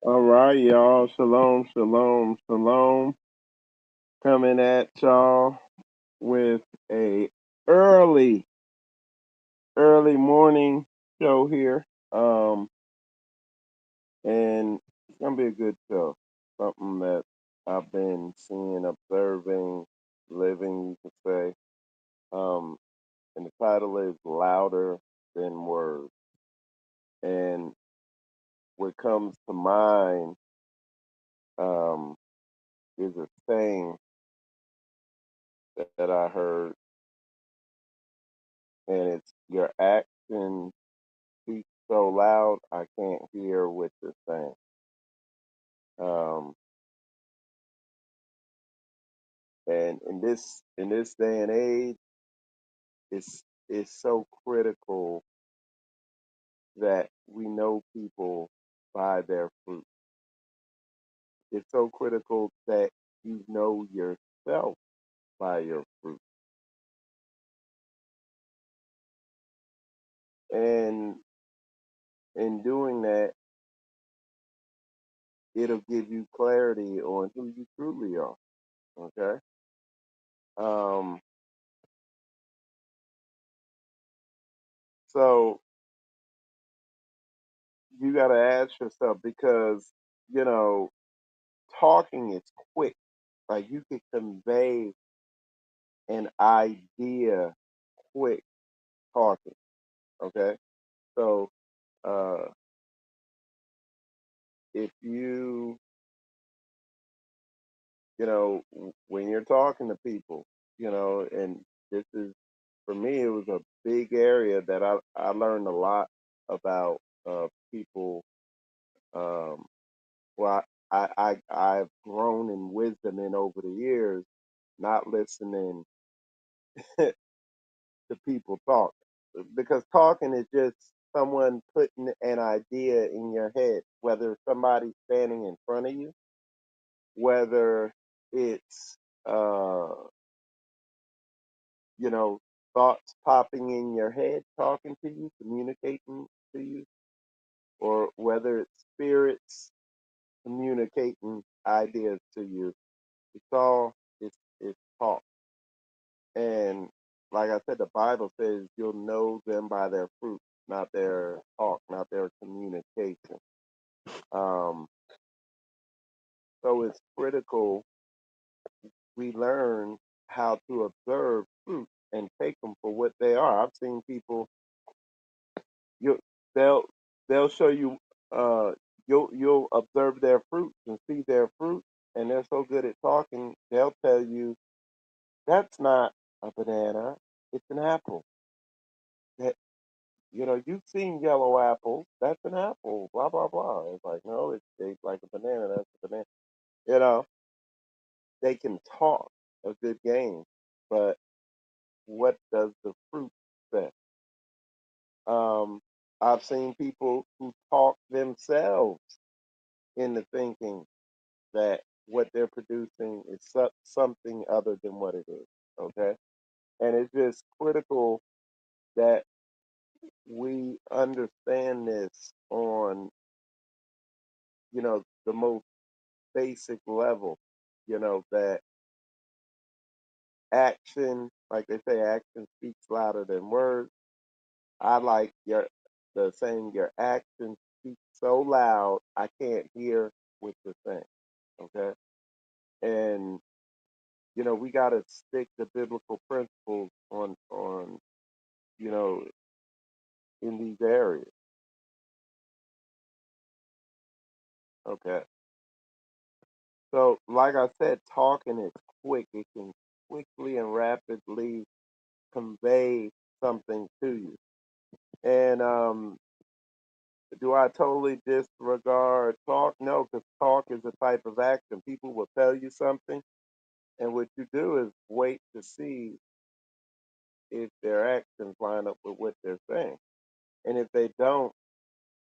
All right, y'all. Shalom, shalom, shalom. Coming at y'all with a early, early morning show here. And it's gonna be a good show. Something that I've been seeing, observing, living, you could say. And the title is Louder Than Words. And what comes to mind um, is a saying that I heard, and it's your actions speak so loud I can't hear what you're saying. Um, and in this day and age, it's so critical that we know people by their fruit. It's so critical that you know yourself by your fruit. And in doing that, it'll give you clarity on who you truly are. Okay. Um, so you got to ask yourself because, you know, talking is quick. Like you can convey an idea quick talking. Okay. So uh, if when you're talking to people, and this is, for me, it was a big area that I learned a lot about people. Um, well, I've grown in wisdom in over the years, not listening to people talk, because talking is just someone putting an idea in your head, whether somebody's standing in front of you, whether it's uh you know thoughts popping in your head talking to you, communicating to you, or whether it's spirits communicating ideas to you. It's talk. And like I said, the Bible says you'll know them by their fruit, not their talk, not their communication. Um, so it's critical we learn how to observe fruit and take them for what they are. I've seen people, you they'll they'll show you, uh you'll observe their fruits and see their fruit, and they're so good at talking, they'll tell you that's not a banana, it's an apple. That you've seen yellow apples. That's an apple. Blah blah blah. It's like, no, it's shaped like a banana. That's a banana. You know, they can talk a good game, but what does the fruit say? Um, I've seen people who talk themselves into thinking that what they're producing is something other than what it is. Okay, and it's just critical that we understand this on the most basic level, that action, like they say, action speaks louder than words. I like the saying, your actions speak so loud I can't hear what you're saying. Okay. And we gotta stick to biblical principles on you know in these areas. Okay. So like I said, talking is quick. It can quickly and rapidly convey something to you. And do I totally disregard talk? No, because talk is a type of action. People will tell you something, and what you do is wait to see if their actions line up with what they're saying. And if they don't,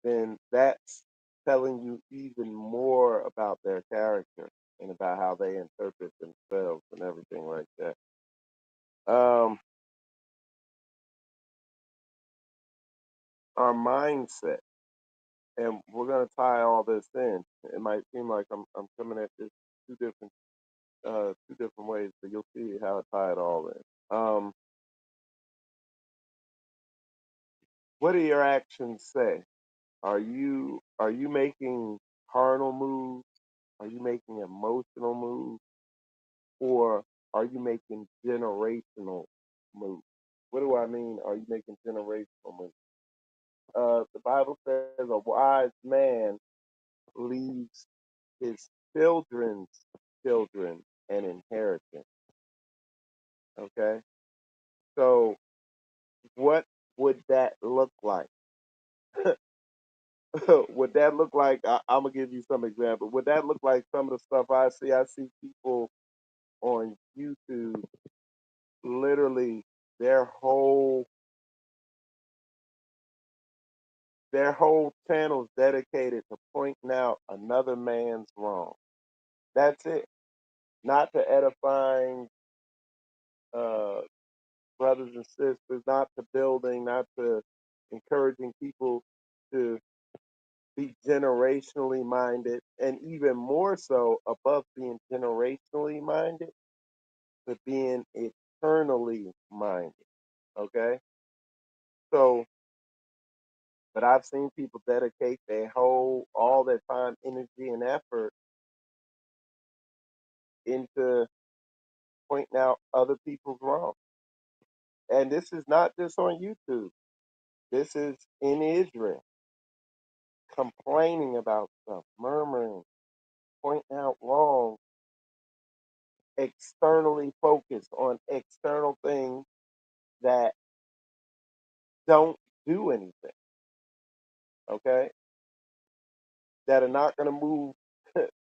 then that's telling you even more about their character and about how they interpret themselves and everything like that. Um, our mindset. And we're gonna tie all this in. It might seem like I'm coming at this two different ways, but you'll see how I tie it all in. What do your actions say? Are you making carnal moves? Are you making emotional moves? Or are you making generational moves? What do I mean? Are you making generational moves? The Bible says a wise man leaves his children's children an inheritance. Okay? So, what would that look like? Would that look like, I'm going to give you some examples. Would that look like some of the stuff I see? I see people on YouTube literally their whole their whole channel is dedicated to pointing out another man's wrong. That's it. Not to edifying uh, brothers and sisters, not to building, not to encouraging people to be generationally minded, and even more so, above being generationally minded, to being eternally minded. Okay? So, but I've seen people dedicate all their time, energy, and effort into pointing out other people's wrong. And this is not just on YouTube. This is in Israel, complaining about stuff, murmuring, pointing out wrong, externally focused on external things that don't do anything, okay? That are not going to move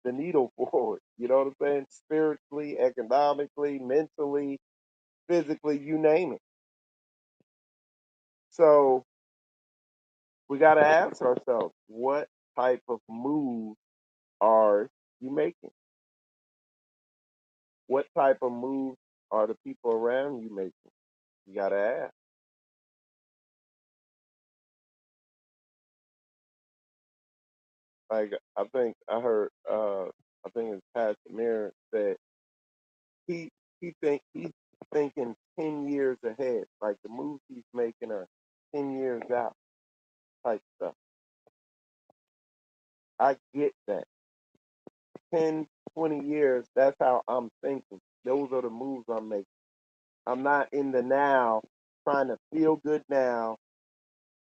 the needle forward. You know what I'm saying? Spiritually, economically, mentally, physically, you name it. So we got to ask ourselves, what type of move are you making? What type of moves are the people around you making? You gotta ask. Like I think I heard I think it's Pastor Mir said he he's thinking 10 years ahead. Like the moves he's making are 10 years out type stuff. I get that. 10, 20 years, that's how I'm thinking. Those are the moves I'm making. I'm not in the now trying to feel good now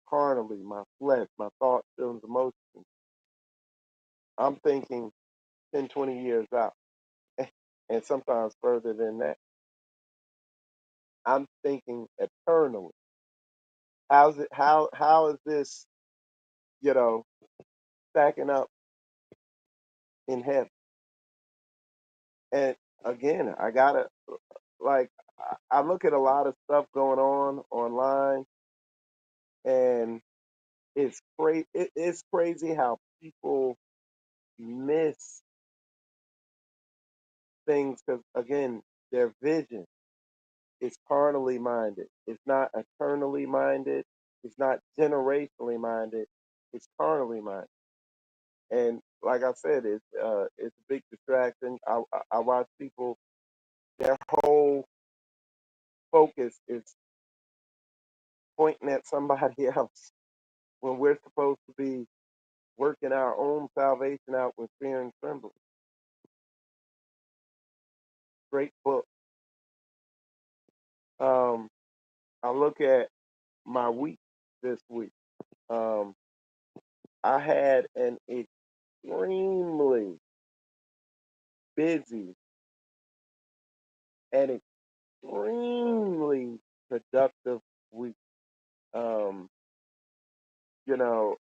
carnally, my flesh, my thoughts, feelings, emotions. I'm thinking 10, 20 years out, and sometimes further than that. I'm thinking eternally. How is this, you know, stacking up in heaven? And again, I gotta like I look at a lot of stuff going on online, and it's crazy how people miss things because again, their vision is carnally minded. It's not eternally minded. It's not generationally minded. It's carnally minded. And like I said, it's a big distraction. I watch people; their whole focus is pointing at somebody else when we're supposed to be working our own salvation out with fear and trembling. Great book. Um, I look at my week this week. Um, I had an extremely busy and extremely productive week. Um, I'm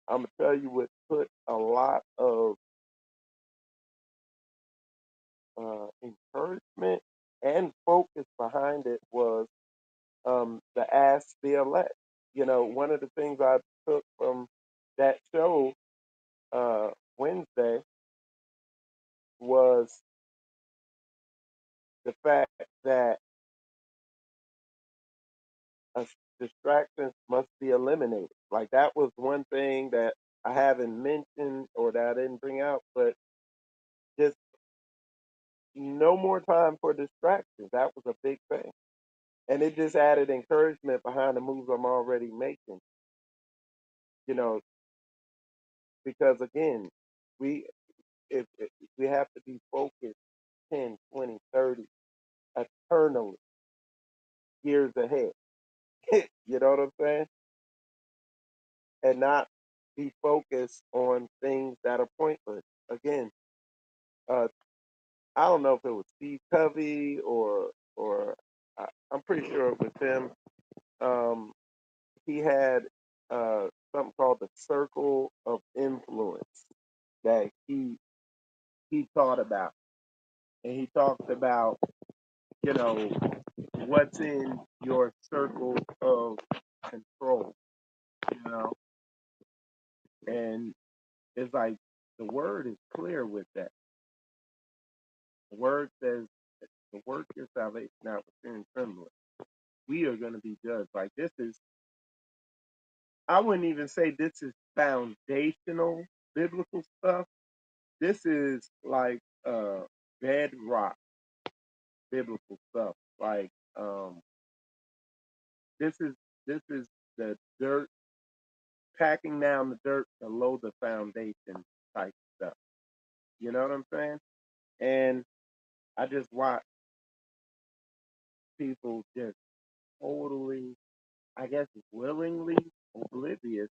gonna tell you what put a lot of encouragement and focus behind it was the Ask the Elect. One of the things I took from that show Wednesday was the fact that uh, distractions must be eliminated. Like that was one thing that I haven't mentioned or that I didn't bring out, but just no more time for distractions. That was a big thing. And it just added encouragement behind the moves I'm already making, you know, because again, we if we have to be focused 10, 20, 30, eternally, years ahead. You know what I'm saying? And not be focused on things that are pointless. Again, uh, I don't know if it was Steve Covey or I'm pretty sure it was him. Um, he had something called the circle of influence that he taught about, and he talked about you know what's in your circle of control, you know, and it's like the word is clear with that. The word says, "The work your salvation out with fear and trembling." We are going to be judged. Like this is, I wouldn't even say this is foundational biblical stuff. This is like bedrock biblical stuff. Like this is this is the dirt, packing down the dirt below the foundation type stuff. You know what I'm saying? And I just watch people just totally, I guess, willingly oblivious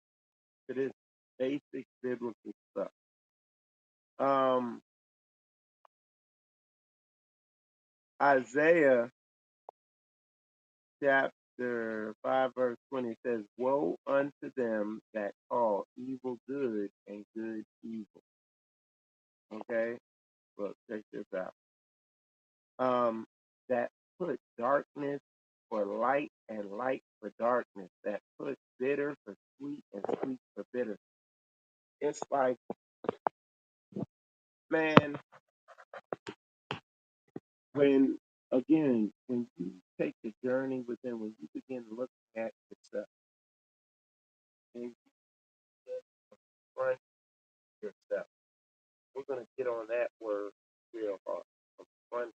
to this basic biblical stuff. Um, Isaiah chapter 5, verse 20 says, "Woe unto them that call evil good and good evil." Okay? Look, check this out. That put darkness for light and light for darkness. That put bitter for sweet and sweet for bitter. It's like, man, when, again, when you take the journey within, when you begin looking at yourself and you confront yourself, we're going to get on that word real hard. Confront.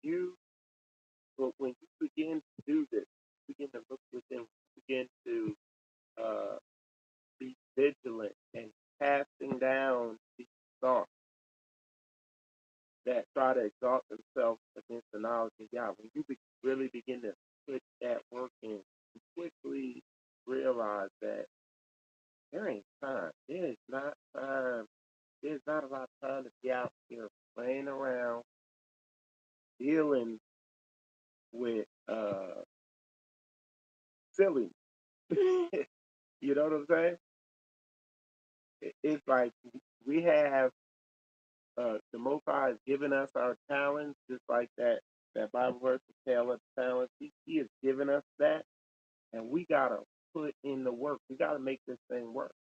You, but when you begin to do this, begin to look within, begin to be vigilant and casting down these thoughts that try to exalt themselves against the knowledge of God. When you really begin to put that work in, you quickly realize that there ain't time. There is not time. There's not a lot of time to be out here playing around, dealing with silly. You know what I'm saying? It's like we have the Most High has given us our talents, just like that Bible verse, the tale of the talents. He has given us that, and we gotta put in the work. We gotta make this thing work.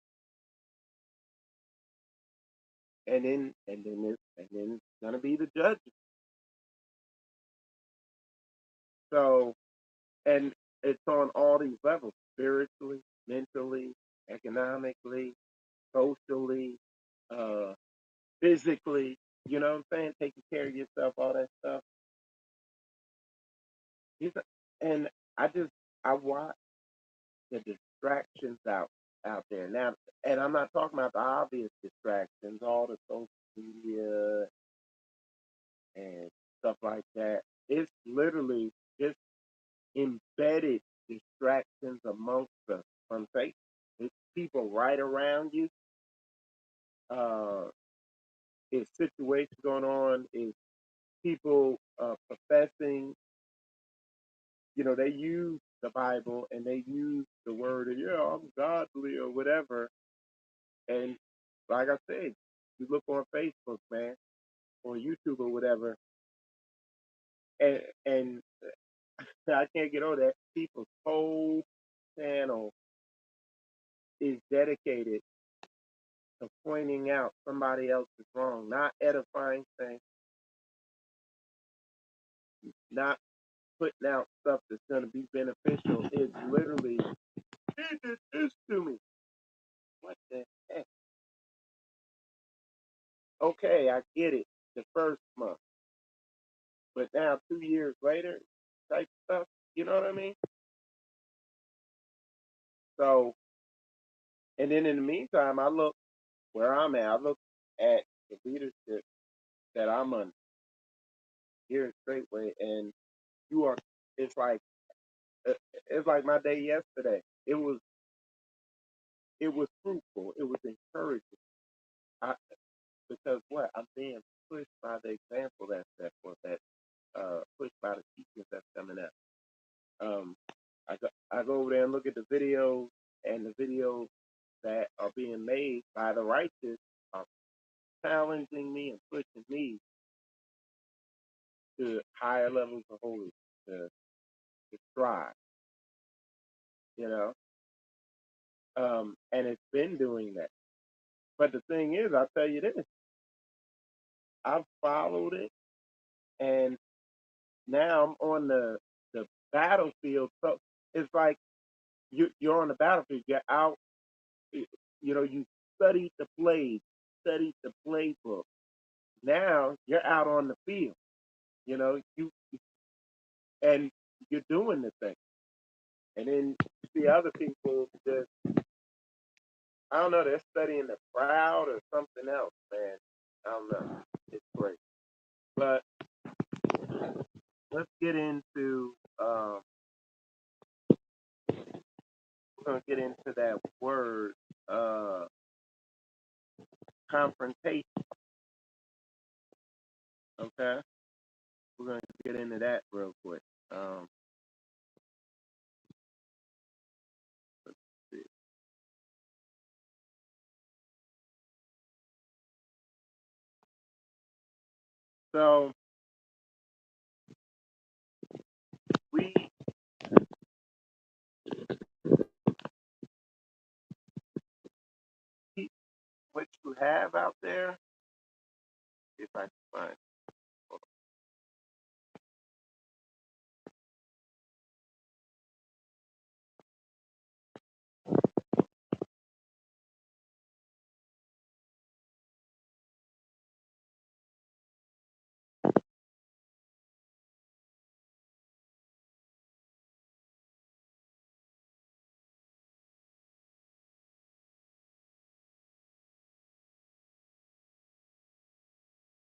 And then it's gonna be the judgment. So, and it's on all these levels: spiritually, mentally, economically, socially, uh, physically. You know what I'm saying? Taking care of yourself, all that stuff. And I just I watch the distractions out there now, and I'm not talking about the obvious distractions, all the social media and stuff like that. It's literally just embedded distractions amongst us from Satan. It's people right around you. Uh, it's situations going on. It's people professing. They use the Bible and they use the word, and yeah, I'm godly or whatever. And like I said, you look on Facebook, man, or YouTube or whatever, and I can't get over that. People's whole channel is dedicated to pointing out somebody else is wrong, not edifying things, not putting out stuff that's going to be beneficial. It's literally he did this to me. What the heck? Okay, I get it. The first month. But now 2 years later, type stuff, you know what I mean? So, and then in the meantime, I look where I'm at. I look at the leadership that I'm under here in Straightway, and you are. It's like my day yesterday. It was fruitful. It was encouraging. I, because what I'm being pushed by the example that's set forth, that pushed by the teachings that's coming up. I go over there and look at the videos, and the videos that are being made by the righteous are challenging me and pushing me to higher levels of holiness, to strive, you know. And it's been doing that. But the thing is, I'll tell you this: I've followed it, and now I'm on the battlefield. So it's like you're on the battlefield. You're out. You know, you studied the plays, studied the playbook. Now you're out on the field. You know, and you're doing the thing. And then you see other people just, I don't know, they're studying the crowd or something else, man. I don't know. It's great. But let's get into we're gonna get into that word, confrontation. Okay? We're gonna get into that real quick. Let's see. So we what you have out there, if I can find it.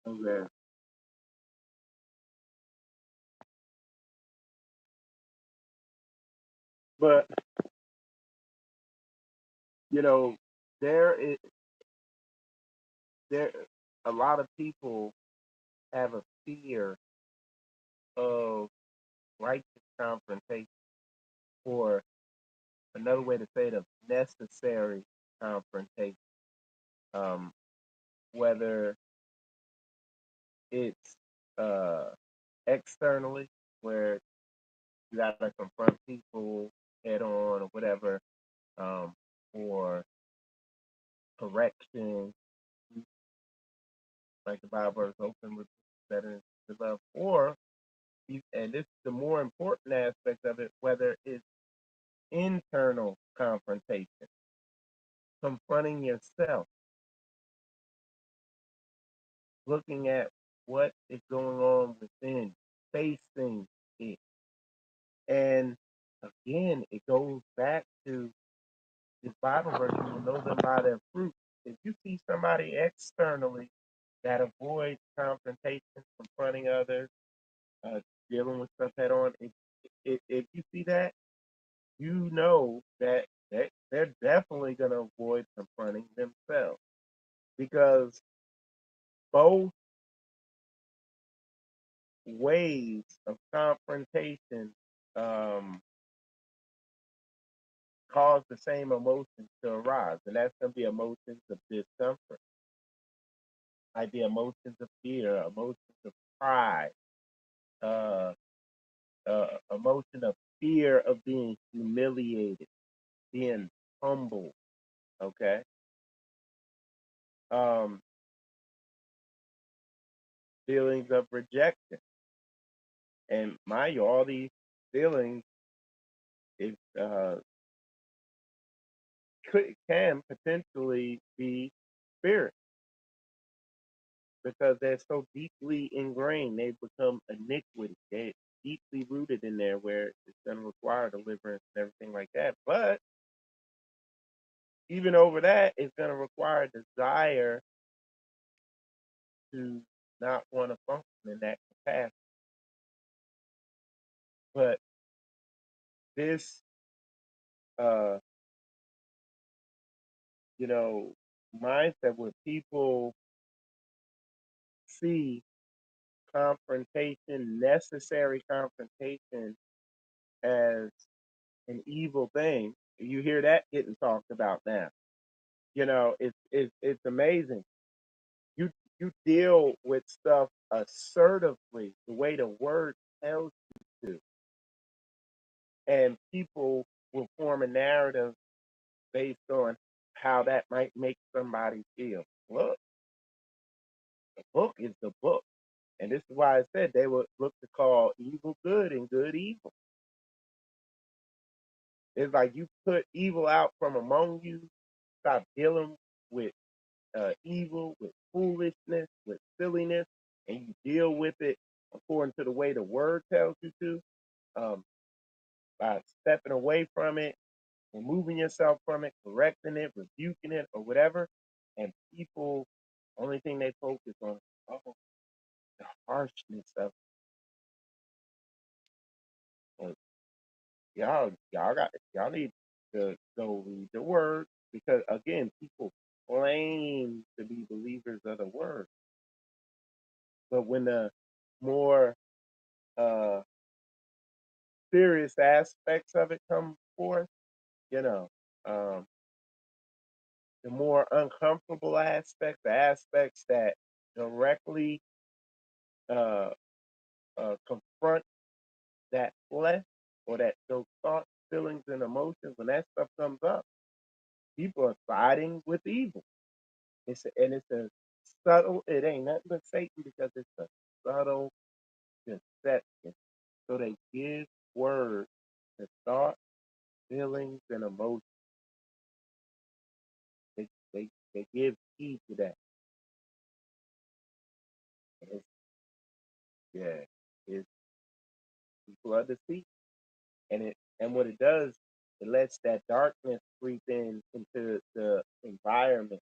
Okay. But you know, there is there a lot of people have a fear of righteous confrontation, or another way to say it, of necessary confrontation. Um, whether it's uh, externally, where you got to confront people head on or whatever, or correction, like the Bible is open with better to love, or and this is the more important aspect of it, whether it's internal confrontation, confronting yourself, looking at what is going on within, facing it. And again, it goes back to this Bible verse: you will know them by their fruit. If you see somebody externally that avoids confrontation, confronting others, dealing with stuff head on, if you see that, you know that they're definitely going to avoid confronting themselves, because both ways of confrontation cause the same emotions to arise, and that's going to be emotions of discomfort, like the emotions of fear, emotions of pride, uh, emotion of fear of being humiliated, being humbled. Okay, um, feelings of rejection, and mind you, all these feelings, if can potentially be spirit because they're so deeply ingrained. They become iniquity. They're deeply rooted in there where it's going to require deliverance and everything like that. But even over that, it's going to require a desire to not want to function in that capacity. But this, uh, mindset where people see confrontation, necessary confrontation, as an evil thing, you hear that getting talked about now. It's amazing. You deal with stuff assertively, the way the word tells you to, and people will form a narrative based on how that might make somebody feel. Look, the book is the book. And this is why I said they would look to call evil good and good evil. It's like you put evil out from among you, stop dealing with evil, with foolishness, with silliness, and you deal with it according to the way the word tells you to, by stepping away from it, removing yourself from it, correcting it, rebuking it, or whatever. And people, only thing they focus on, oh, the harshness of it. Y'all need to go read the word because again, people claim to be believers of the word, but when the more uh, serious aspects of it come forth, you know, um, the more uncomfortable aspects, the aspects that directly uh, confront that flesh or that those thoughts, feelings, and emotions, when that stuff comes up, people are siding with evil. It's a subtle. It ain't nothing but Satan because it's a subtle deception. So they give word to thoughts, feelings, and emotions. They give heed to that. And yeah, it's people are deceived, and what it does, it lets that darkness creep in into the environment,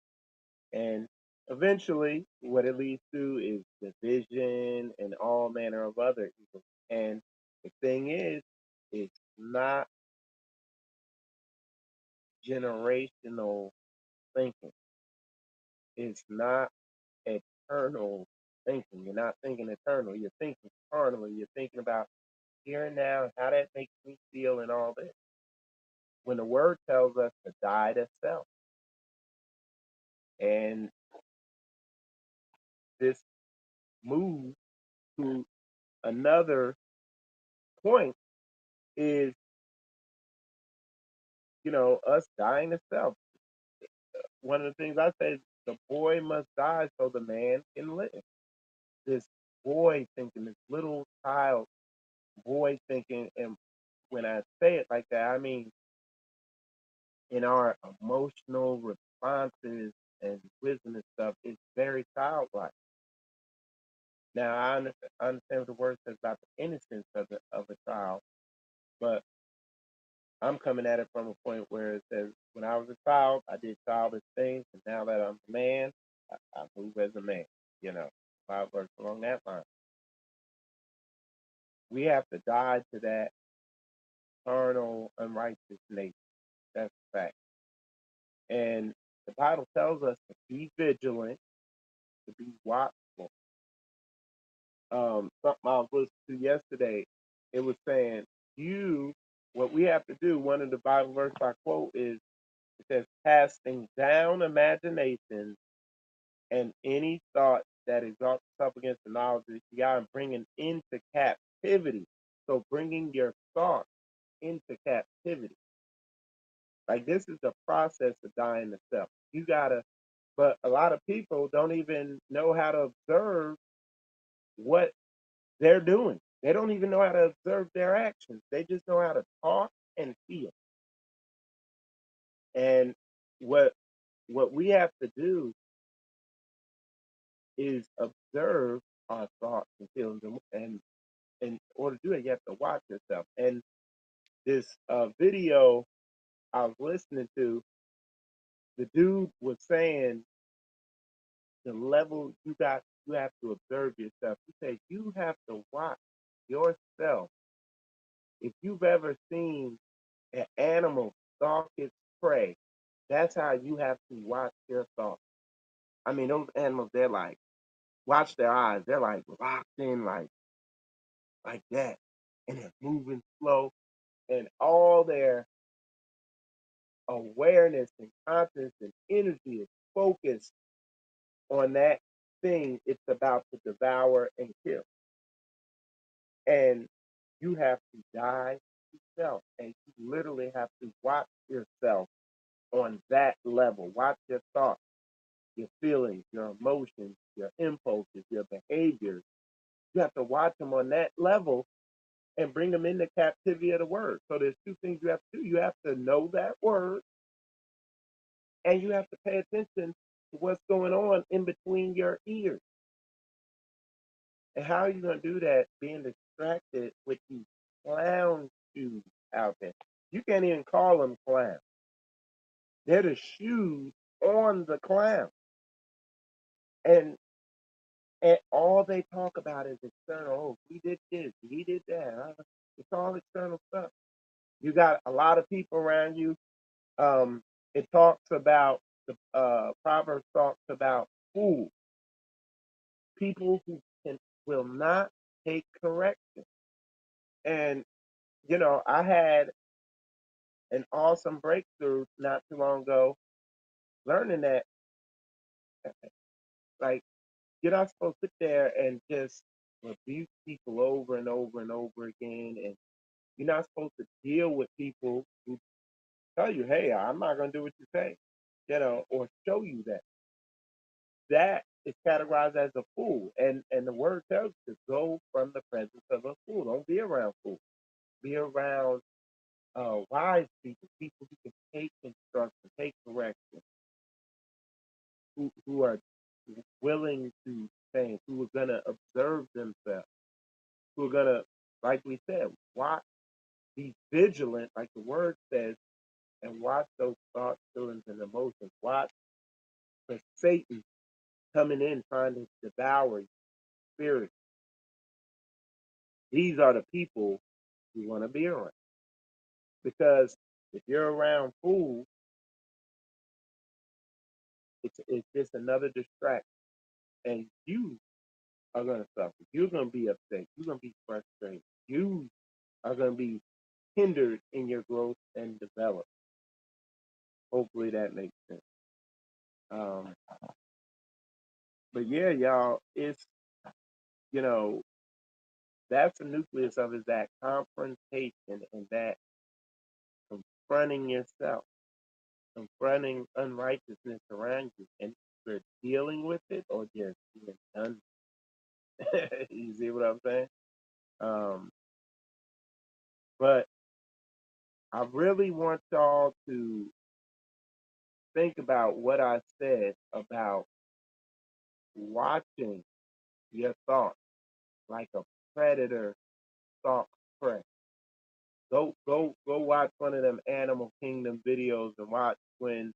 and eventually, what it leads to is division and all manner of other evil. And the thing is, it's not generational thinking. It's not eternal thinking. You're not thinking eternal. You're thinking carnally. You're thinking about here and now, how that makes me feel, and all this. When the word tells us to die to self, and this move to another point is, us dying to self. One of the things I say is the boy must die so the man can live. This boy thinking, this little child boy thinking, and when I say it like that, I mean in our emotional responses and wisdom and stuff, it's very childlike. Now I understand what the word says about the innocence of a child, but I'm coming at it from a point where it says, when I was a child, I did childish things, and now that I'm a man, I move as a man. I work along that line. We have to die to that carnal, unrighteous nature. That's a fact. And the Bible tells us to be vigilant, to be watchful. Something I was listening to yesterday, it was saying, what we have to do, one of the Bible verses I quote is, it says, casting down imagination and any thought that exalts itself against the knowledge of God, and bringing into captivity. So bringing your thoughts into captivity. Like, this is the process of dying to self. But a lot of people don't even know how to observe what they're doing. They don't even know how to observe their actions. They just know how to talk and feel. And what we have to do is observe our thoughts and feelings, and in order to do it, you have to watch yourself. And this video I was listening to, the dude was saying the level you have to observe yourself. He said you have to watch yourself. If you've ever seen an animal stalk its prey, that's how you have to watch your thoughts. I mean, those animals, they're like, watch their eyes. They're like locked in, like that, and they're moving slow, and all their awareness and consciousness and energy is focused on that thing it's about to devour and kill. And you have to die yourself, and you literally have to watch yourself on that level. Watch your thoughts, your feelings, your emotions, your impulses, your behaviors. You have to watch them on that level and bring them into captivity of the word. So there's two things you have to do. You have to know that word, and you have to pay attention to what's going on in between your ears. And how are you going to do that being distracted with these clown shoes out there? You can't even call them clowns. They're the shoes on the clown. And all they talk about is external. Oh, he did this, he did that. It's all external stuff. You got a lot of people around you. It talks about the Proverbs talks about fools, people who will not take correction. And I had an awesome breakthrough not too long ago, learning that like you're not supposed to sit there and just rebuke people over and over and over again, and you're not supposed to deal with people who tell you, "Hey, I'm not going to do what you say," or show you that. That is categorized as a fool, and the word tells you to go from the presence of a fool. Don't be around fools. Be around wise people, people who can take instruction, take correction, who are willing to change, who are going to observe themselves, who are going to, like we said, watch, be vigilant, like the word says, and watch those thoughts, feelings, and emotions. Watch for Satan coming in trying to devour your spirit. These are the people you want to be around. Because if you're around fools, it's just another distraction. And you are going to suffer. You're going to be upset. You're going to be frustrated. You are going to be hindered in your growth and development. Hopefully that makes sense. But yeah, y'all, it's, that's the nucleus of is that confrontation and that confronting yourself, confronting unrighteousness around you, and you're dealing with it or just being done. You see what I'm saying? But I really want y'all to think about what I said about watching your thoughts like a predator stalks prey. Go watch one of them Animal Kingdom videos and watch when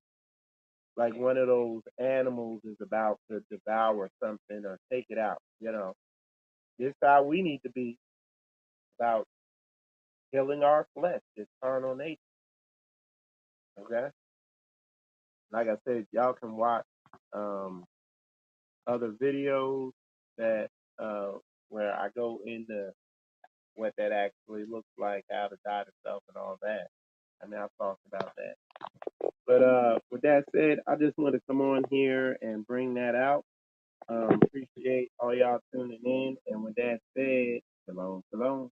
like one of those animals is about to devour something or take it out. This is how we need to be about killing our flesh, this carnal nature. Okay? Like I said, y'all can watch other videos that where I go into what that actually looks like, how to die to self and all that. I mean, I've talked about that. But with that said, I just want to come on here and bring that out. Appreciate all y'all tuning in. And with that said, shalom, shalom.